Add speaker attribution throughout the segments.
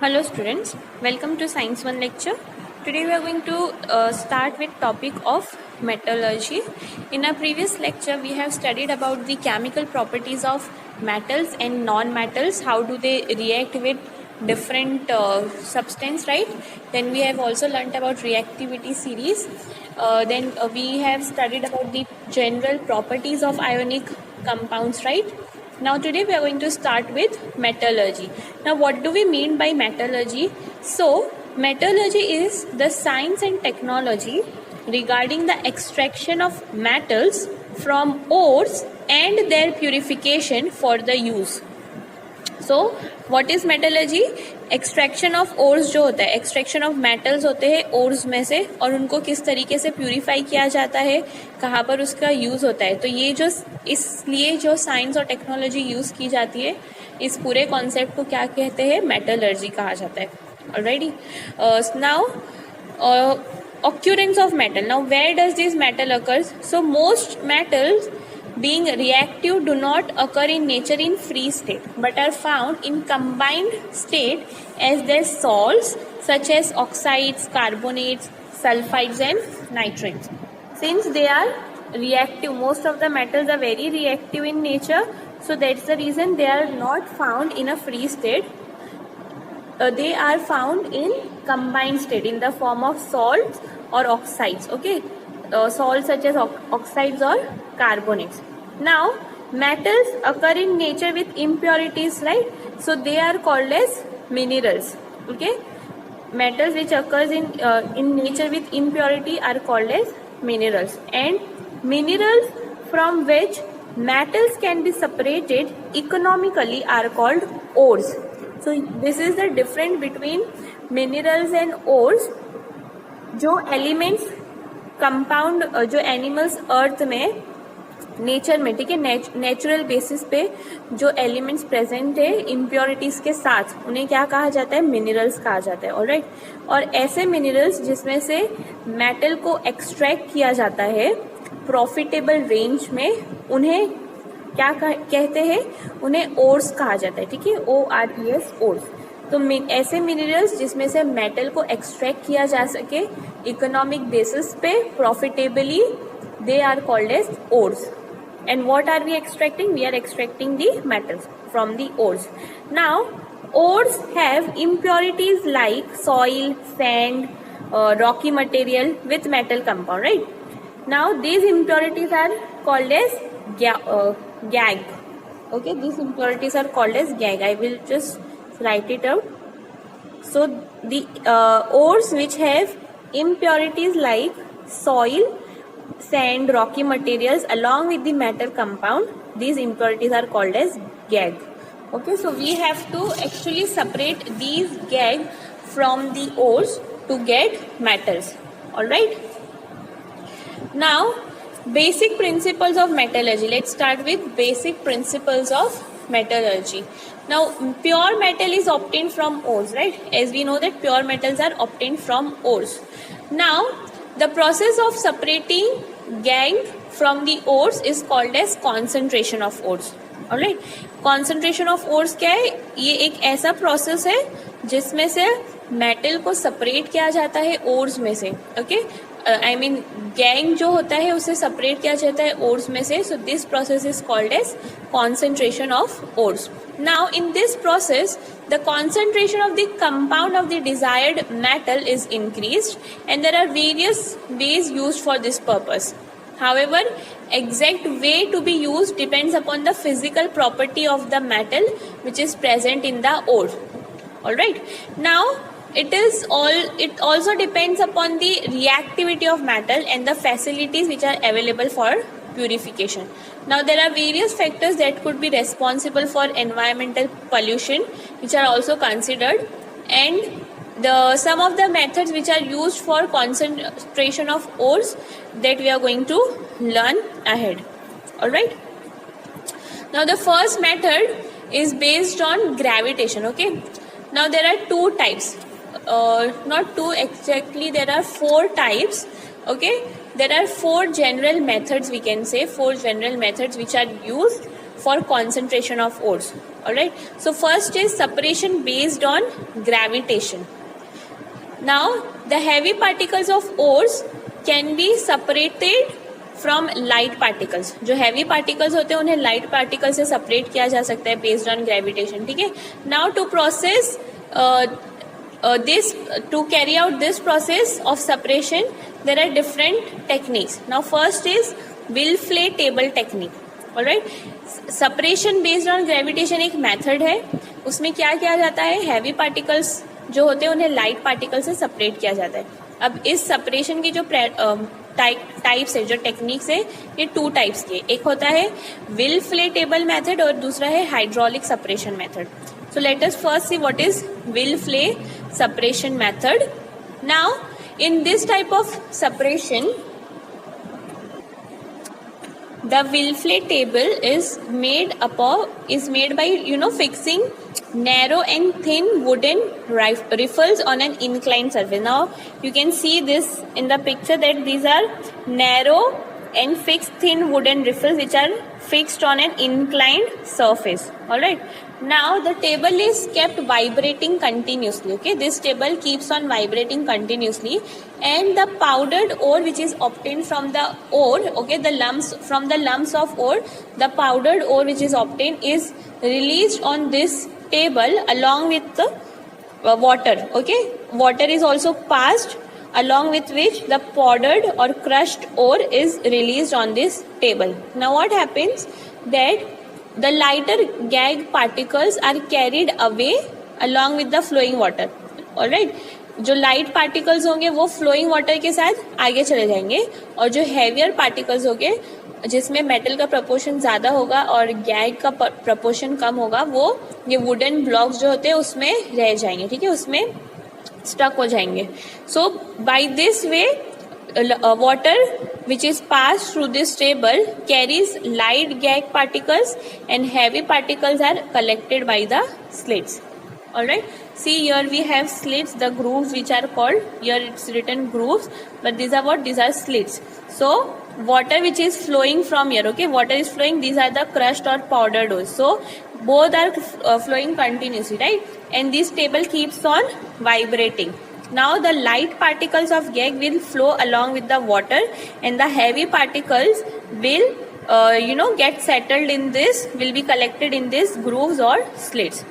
Speaker 1: Hello students, welcome to Science 1 lecture. Today we are going to start with topic of metallurgy. In our previous lecture we have studied about the chemical properties of metals and non-metals, how do they react with different substance, right? Then we have also learnt about reactivity series. Then we have studied about the general properties of ionic compounds, right? Now today we are going to start with metallurgy. Now what do we mean by metallurgy? So metallurgy is the science and technology regarding the extraction of metals from ores and their purification for the use. So what is metallurgy? Extraction of ores जो होता है, extraction of metals होते हैं ores में से, और उनको किस तरीके से प्यूरिफाई किया जाता है, कहाँ पर उसका यूज होता है. तो ये जो इसलिए जो साइंस और टेक्नोलॉजी यूज की जाती है, इस पूरे कॉन्सेप्ट को क्या कहते हैं? मेटलर्जी कहा जाता है. Alright, now occurrence of metal. Now where does this metal occurs? So most metals being reactive do not occur in nature in free state but are found in combined state as their salts such as oxides, carbonates, sulfides and nitrates. Since they are reactive, most of the metals are very reactive in nature, so that's the reason they are not found in a free state. They are found in combined state in the form of salts or oxides. Okay, salts such as oxides or carbonates. Now metals occur in nature with impurities, right? So they are called as minerals. Okay, metals which occurs in nature with impurity are called as minerals, and minerals from which metals can be separated economically are called ores. So this is the difference between minerals and ores. जो elements compound जो animals अर्थ में nature में, ठीक है, natural basis पे जो elements present है impurities के साथ, उन्हें क्या कहा जाता है? मिनरल्स कहा जाता है. ऑलराइट, और ऐसे मिनरल्स जिसमें से मेटल को एक्सट्रैक्ट किया जाता है प्रॉफिटेबल रेंज में, उन्हें क्या कहते हैं? उन्हें ओर्स कहा जाता है. ठीक है, ORES, ओर्स. तो ऐसे मिनरल्स जिसमें से मेटल को एक्सट्रैक्ट किया जा सके इकोनॉमिक बेसिस पे profitably, they are called as ores. And what are we extracting? We are extracting the metals from the ores. Now ores have impurities like soil, sand, rocky material with metal compound, right? Now these impurities are called as GAG. Okay, these impurities are called as GAG. I will just write it out. So the ores which have impurities like soil, sand, rocky materials along with the metal compound, these impurities are called as GAG. Okay, so we have to actually separate these GAG from the ores to get metals. All right, now basic principles of metallurgy. Let's start with basic principles of metallurgy. Now pure metal is obtained from ores, right? As we know that pure metals are obtained from ores. Now the process of separating GAG from the ores is called as concentration of ores. Alright, concentration of ores क्या है? ये एक ऐसा process है जिसमें से metal को separate किया जाता है ओर्स में से. ओके, आई मीन गैंग जो होता है उसे सेपरेट किया जाता है ओर्स में से. So this process is called as concentration of ores. Now in this process the concentration of the compound of the desired metal is increased and there are various ways used for this purpose. However, exact way to be used depends upon the physical property of the metal which is present in the ore. All right, now it also depends upon the reactivity of metal and the facilities which are available for purification. Now there are various factors that could be responsible for environmental pollution which are also considered, and some of the methods which are used for concentration of ores that we are going to learn ahead. All right, now the first method is based on gravitation. Okay, now there are two types, not two exactly, there are four types. Okay, there are four general methods, we can say four general methods which are used for concentration of ores. All right, so first is separation based on gravitation. Now the heavy particles of ores can be separated from light particles. जो heavy particles होते हैं उन्हें light particle से separate किया जा सकता है based on gravitation. ठीक है. Now to process this to carry out this process of separation there are different techniques. Now first is Wilfley table technique. All right, separation based on gravitation एक method है. उसमें क्या किया जाता है, heavy particles जो होते हैं उन्हें लाइट पार्टिकल से सेपरेट किया जाता है. अब इस सेपरेशन की जो टाइप्स है, जो टेक्निक्स है, ये 2 टाइप्स के. एक होता है Wilfley table मेथड और दूसरा है hydraulic separation method. So let us first see what is Wilfley separation method. Now in this type of separation the Wilfley table is made by fixing narrow and thin wooden riffles on an inclined surface. Now you can see this in the picture that these are narrow and fixed thin wooden riffles which are fixed on an inclined surface. All right, now the table is kept vibrating continuously. Okay, this table keeps on vibrating continuously and the powdered ore which is obtained from the ore, okay, the lumps of ore, the powdered ore which is obtained is released on this table along with the water. Okay, water is also passed along with which the powdered or crushed ore is released on this table. Now what happens that the lighter gag particles are carried away along with the flowing water. All right, जो light particles होंगे वो flowing water के साथ आगे चले जाएंगे और जो हैवियर पार्टिकल्स होंगे जिसमें मेटल का प्रपोर्शन ज्यादा होगा और गैग का प्रपोर्शन कम होगा, वो ये वुडन ब्लॉक्स जो होते हैं उसमें रह जाएंगे. ठीक है, उसमें स्टक हो जाएंगे. So by this way water which is passed through this table carries light gag particles and heavy particles are collected by the slits. All right, see here we have slits, the grooves which are called, here it's written grooves, but these are what, these are slits. So water which is flowing from here, okay, water is flowing, these are the crushed or powdered ores. So both are flowing continuously, right, and this table keeps on vibrating. Now the light particles of gag will flow along with the water and the heavy particles will get settled in this, will be collected in these grooves or slits.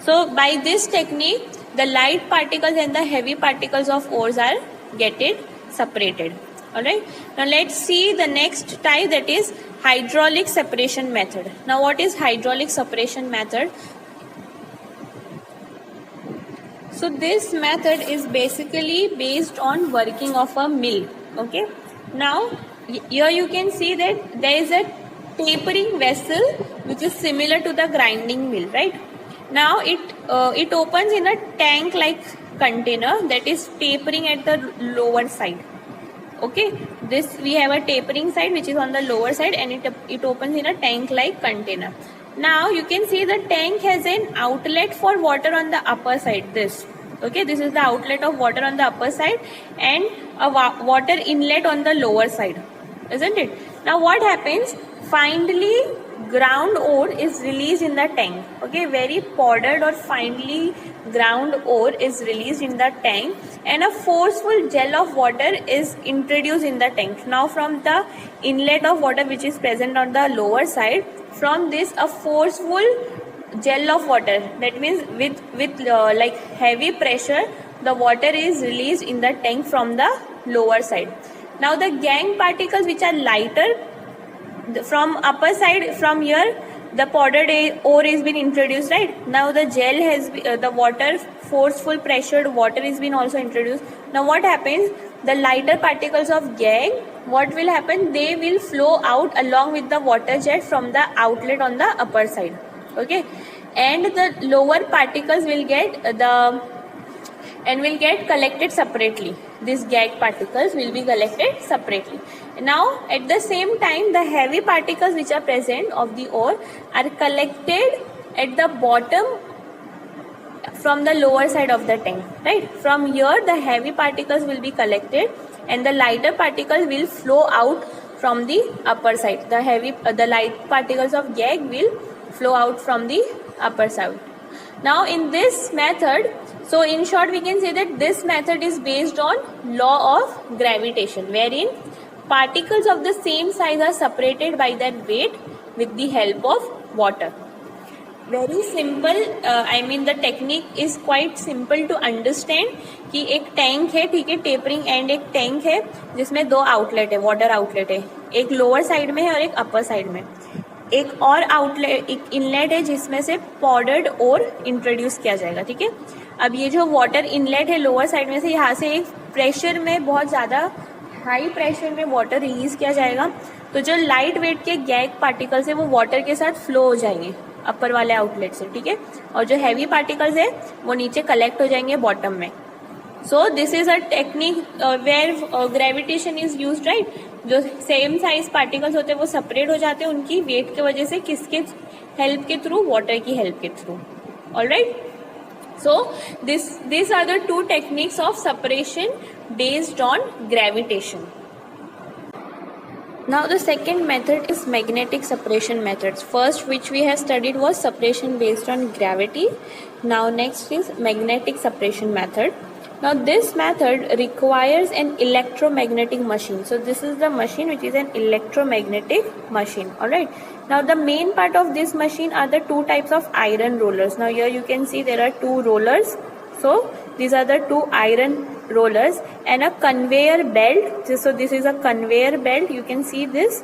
Speaker 1: So by this technique the light particles and the heavy particles of ores are getting separated. All right, now let's see the next type, that is hydraulic separation method. Now what is hydraulic separation method? So this method is basically based on working of a mill. Okay, now here you can see that there is a tapering vessel which is similar to the grinding mill, right? Now it opens in a tank like container that is tapering at the lower side. Okay, this we have a tapering side which is on the lower side and it opens in a tank like container. Now you can see the tank has an outlet for water on the upper side. This is the outlet of water on the upper side and a water inlet on the lower side, isn't it? Now what happens, finely ground ore is released in the tank. Okay, very powdered or finely ground ore is released in the tank and a forceful gel of water is introduced in the tank. Now from the inlet of water which is present on the lower side, from this a forceful gel of water, that means with like heavy pressure the water is released in the tank from the lower side. Now the gang particles which are lighter from upper side, from here the powdered ore is been introduced, right? Now the gel has the water, forceful pressured water is been also introduced. Now what happens, the lighter particles of gang, what will happen, they will flow out along with the water jet from the outlet on the upper side. Okay, and the lower particles will get collected separately. These gag particles will be collected separately. Now at the same time the heavy particles which are present of the ore are collected at the bottom from the lower side of the tank, right? From here the heavy particles will be collected and the lighter particles will flow out from the upper side. The light particles of gas will flow out from the upper side. Now in this method, so in short we can say that this method is based on law of gravitation, wherein particles of the same size are separated by their weight with the help of water. Very simple, I mean the technique is quite simple to understand कि एक tank है, ठीक है, tapering and एक tank है जिसमें दो outlet है, वाटर आउटलेट है, एक लोअर साइड में है और एक अपर साइड में. एक और आउटलेट, एक इनलेट है जिसमें से पाउडर्ड और इंट्रोड्यूस किया जाएगा. ठीक है, अब ये जो वाटर इनलेट है लोअर साइड में से, यहाँ से एक प्रेशर में, बहुत ज़्यादा हाई प्रेशर में वाटर रिलीज किया जाएगा. तो जो लाइट वेट के गैस पार्टिकल्स है वो वाटर के साथ फ्लो हो जाएंगे अपर वाले आउटलेट से. ठीक है, और जो हैवी पार्टिकल्स है वो नीचे कलेक्ट हो जाएंगे बॉटम में. So this is a technique where gravitation is used, right. जो सेम साइज पार्टिकल्स होते हैं वो सेपरेट हो जाते हैं उनकी वेट की वजह से, किसके हेल्प के थ्रू, वाटर की हेल्प के through. Alright, so these are the two techniques of separation based on gravitation. Now the second method is magnetic separation methods. First which we have studied was separation based on gravity. Now next is magnetic separation method. Now this method requires an electromagnetic machine. So this is the machine which is an electromagnetic machine. Alright. Now the main part of this machine are the two types of iron rollers. Now here you can see there are two rollers. So these are the two iron rollers and a conveyor belt. So this is a conveyor belt. You can see this.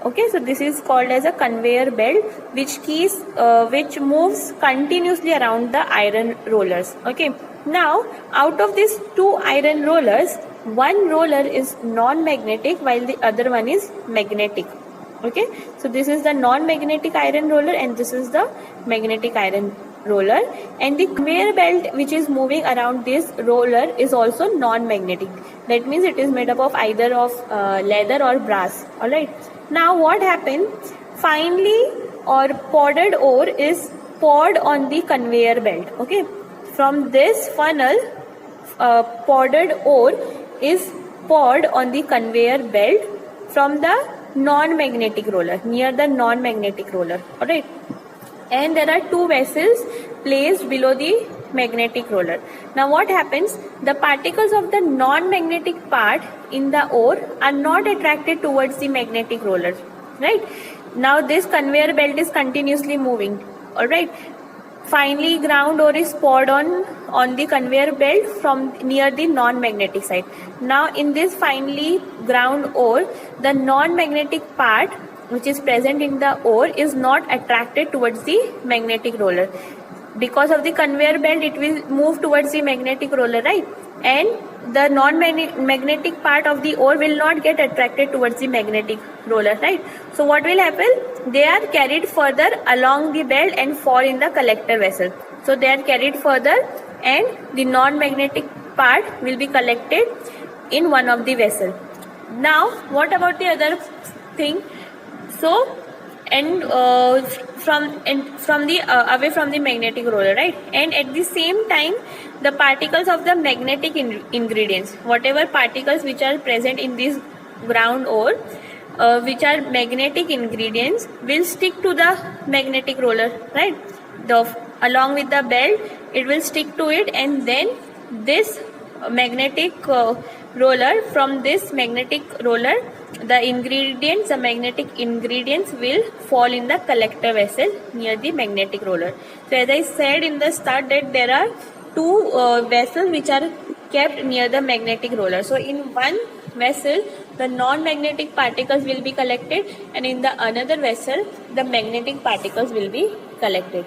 Speaker 1: Okay, so this is called as a conveyor belt, which moves continuously around the iron rollers. Okay. Now, out of these two iron rollers, one roller is non-magnetic while the other one is magnetic. Okay, so this is the non-magnetic iron roller and this is the magnetic iron roller, and the conveyor belt which is moving around this roller is also non-magnetic. That means it is made up of either of leather or brass. Alright, now what happened? Finally, or powdered ore is poured on the conveyor belt. Okay, from this funnel, powdered ore is poured on the conveyor belt from the non-magnetic roller, near the non-magnetic roller. Alright, and there are two vessels placed below the magnetic roller. Now what happens? The particles of the non-magnetic part in the ore are not attracted towards the magnetic roller. Right, now this conveyor belt is continuously moving. Alright, finally ground ore is poured on the conveyor belt from near the non-magnetic side. Now in this finely ground ore, the non-magnetic part which is present in the ore is not attracted towards the magnetic roller. Because of the conveyor belt, it will move towards the magnetic roller, right? And the non-magnetic part of the ore will not get attracted towards the magnetic roller, right? So what will happen? They are carried further along the belt and fall in the collector vessel. So they are carried further and the non-magnetic part will be collected in one of the vessel. Now what about the other thing? So away from the magnetic roller, right? And at the same time, the particles of the magnetic ingredients, whatever particles which are present in this ground ore, which are magnetic ingredients, will stick to the magnetic roller, right? Along with the belt, it will stick to it, and then this magnetic roller, from this magnetic roller, the magnetic ingredients will fall in the collector vessel near the magnetic roller. So as I said in the start that there are two vessels which are kept near the magnetic roller. So in one vessel, the non-magnetic particles will be collected, and in the another vessel, the magnetic particles will be collected.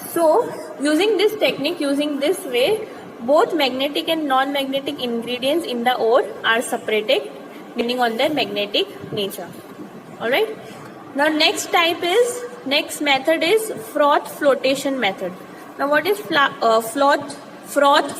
Speaker 1: So using this technique, using this way, both magnetic and non-magnetic ingredients in the ore are separated depending on their magnetic nature. Alright. Now next method is froth flotation method. Now what is froth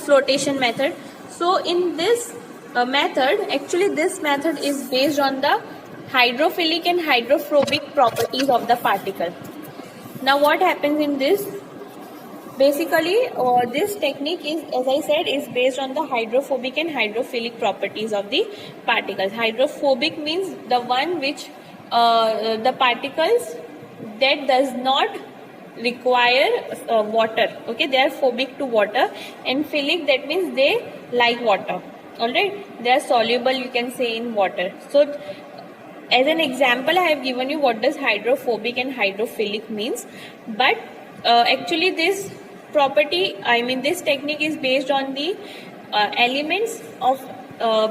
Speaker 1: flotation method? So in this method, actually this method is based on the hydrophilic and hydrophobic properties of the particle. Now what happens in this? Basically, this technique is, as I said, is based on the hydrophobic and hydrophilic properties of the particles. Hydrophobic means the one which the particles that does not require water. Okay, they are phobic to water, and philic, that means they like water. All right, they are soluble, you can say, in water. So as an example, I have given you what does hydrophobic and hydrophilic means, but actually this property, I mean this technique is based on the elements of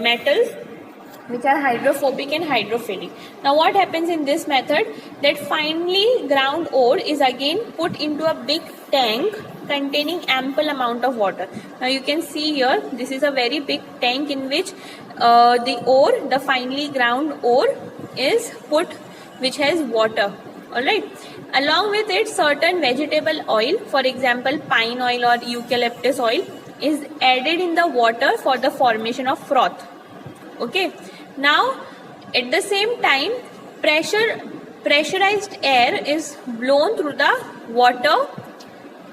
Speaker 1: metals which are hydrophobic and hydrophilic. Now what happens in this method, that finely ground ore is again put into a big tank containing ample amount of water. Now you can see here, this is a very big tank in which the finely ground ore is put, which has water. Alright, along with it certain vegetable oil, for example pine oil or eucalyptus oil, is added in the water for the formation of froth. Okay, now at the same time pressurized air is blown through the water.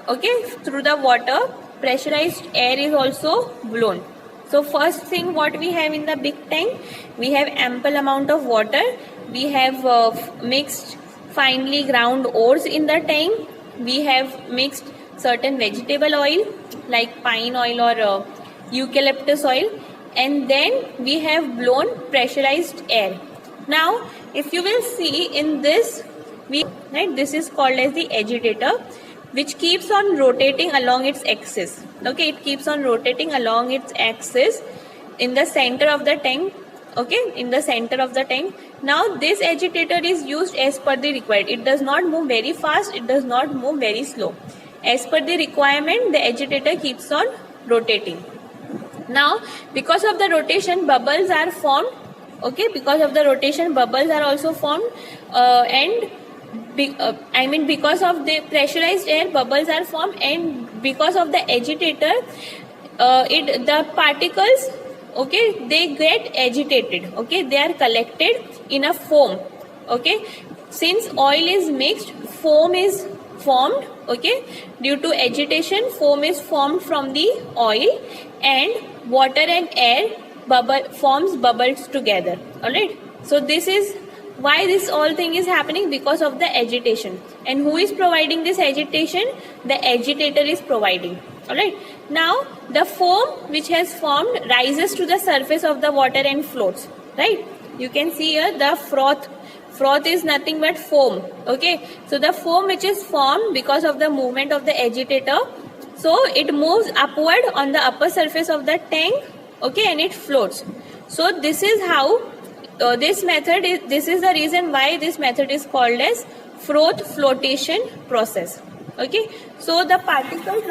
Speaker 1: Okay, through the water pressurized air is also blown. So first thing what we have in the big tank, we have ample amount of water, we have mixed finely ground ores in the tank, we have mixed certain vegetable oil like pine oil or eucalyptus oil, and then we have blown pressurized air. Now if you will see in this, this is called as the agitator, which keeps on rotating along its axis. Okay, it keeps on rotating along its axis in the center of the tank. Okay, in the center of the tank. Now this agitator is used as per the required. It does not move very fast, it does not move very slow. As per the requirement, the agitator keeps on rotating. Now because of the rotation, bubbles are formed. Okay, because of the rotation, bubbles are also formed, because of the pressurized air, bubbles are formed, and because of the agitator, the particles, okay, they get agitated. Okay, they are collected in a foam. Okay, since oil is mixed, foam is formed. Okay, due to agitation, foam is formed from the oil, and water and air forms bubbles together. All right, so this is why this all thing is happening, because of the agitation. And who is providing this agitation? The agitator is providing. Alright. Now the foam which has formed rises to the surface of the water and floats. Right. You can see here the froth. Froth is nothing but foam. Okay. So the foam which is formed because of the movement of the agitator, so it moves upward on the upper surface of the tank. Okay, and it floats. So this is how this is the reason why this method is called as froth flotation process. Okay, so the particles,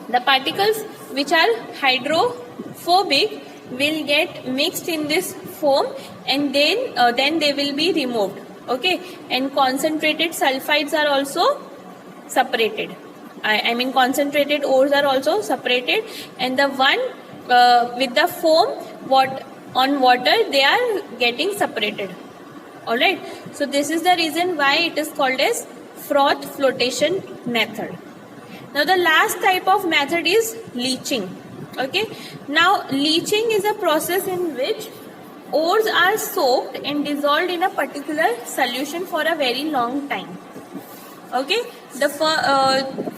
Speaker 1: the particles which are hydrophobic will get mixed in this foam, and then they will be removed. Okay, and concentrated sulfides are also separated. I mean concentrated ores are also separated, and the one with the foam on water, they are getting separated. Alright, so this is the reason why it is called as froth flotation method. Now the last type of method is leaching. Okay, now leaching is a process in which ores are soaked and dissolved in a particular solution for a very long time. Okay,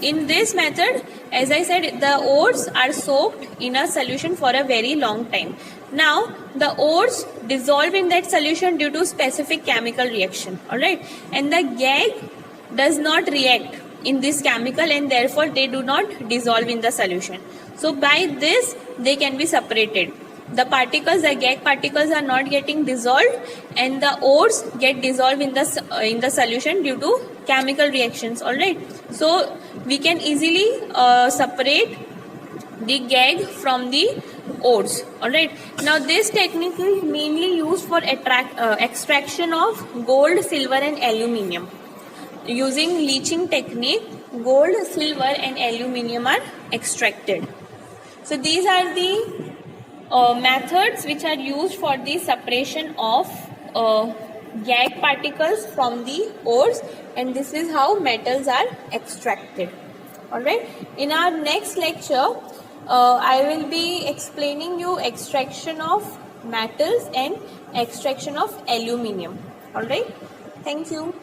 Speaker 1: in this method, as I said, the ores are soaked in a solution for a very long time. Now the ores dissolve in that solution due to specific chemical reaction. Alright, and the gag does not react in this chemical, and therefore they do not dissolve in the solution. So by this they can be separated. The particles, the gag particles, are not getting dissolved, and the ores get dissolved in the solution due to chemical reactions. All right, so we can easily separate the gag from the ores. All right. Now this technique is mainly used for extraction of gold, silver, and aluminium. Using leaching technique, gold, silver, and aluminium are extracted. So these are the methods which are used for the separation of gag particles from the ores, and this is how metals are extracted. Alright, in our next lecture I will be explaining you extraction of metals and extraction of aluminium. Alright, thank you.